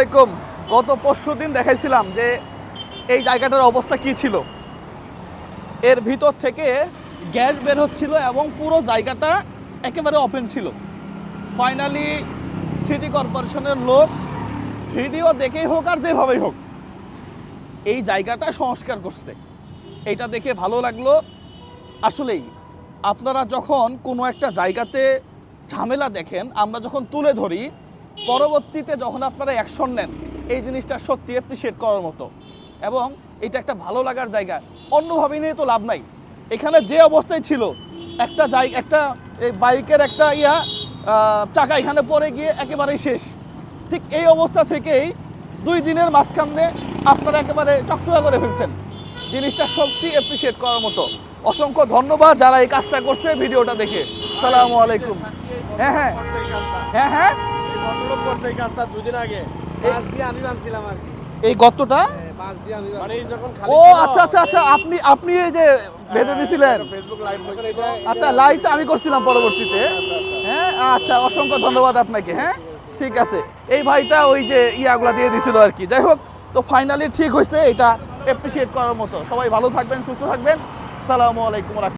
আসসালামাইকুম। গত পরশুদিন দেখাইছিলাম যে এই জায়গাটার অবস্থা কি ছিল। এর ভিতর থেকে গ্যাস বের হচ্ছিল এবং পুরো জায়গাটা একেবারে ওপেন ছিল। ফাইনালি সিটি কর্পোরেশনের লোক ভিডিও দেখেই হোক আর যেভাবেই হোক এই জায়গাটা সংস্কার করছে। এইটা দেখে ভালো লাগলো। আসলেই আপনারা যখন কোনো একটা জায়গাতে ঝামেলা দেখেন, আমরা যখন তুলে ধরি, পরবর্তীতে যখন আপনারা অ্যাকশন নেন, এই জিনিসটা সত্যি অ্যাপ্রিসিয়েট করার মতো এবং এটা একটা ভালো লাগার জায়গা। অন্যভাবে নিয়ে তো লাভ নাই। এখানে যে অবস্থায় ছিল একটা একটা এই বাইকের একটা চাকা এখানে পড়ে গিয়ে একেবারেই শেষ। ঠিক এই অবস্থা থেকেই 2 দিনের মাঝখানে আপনারা একেবারে চকচকা করে ফেলছেন। জিনিসটা সত্যি অ্যাপ্রিসিয়েট করার মতো। অসংখ্য ধন্যবাদ যারা এই কাজটা করছে ভিডিওটা দেখে। আসসালামু আলাইকুম। হ্যাঁ হ্যাঁ হ্যাঁ হ্যাঁ এই কাজটা 2 দিন আগে বাঁশ দিয়ে আমি বানছিলাম আর কি। এই গর্তটা বাঁশ দিয়ে আমি মানে যখন খালি ও ছিল, আচ্ছা আচ্ছা আচ্ছা, আপনি এই যে বেঁধে দিছিলেন। ফেসবুক লাইভ হয়েছিল। আচ্ছা, লাইভটা আমি করছিলাম পরবর্তীতে। হ্যাঁ আচ্ছা, অসংখ্য ধন্যবাদ আপনাকে। হ্যাঁ ঠিক আছে। এই ভাইটা ওই যে ইয়াগুলা দিয়ে দিছিল আর কি। যাই হোক, তো ফাইনালি ঠিক হয়েছে। এটা অ্যাপ্রিসিয়েট করার মতো। সবাই ভালো থাকবেন, সুস্থ থাকবেন। আসসালামু আলাইকুম।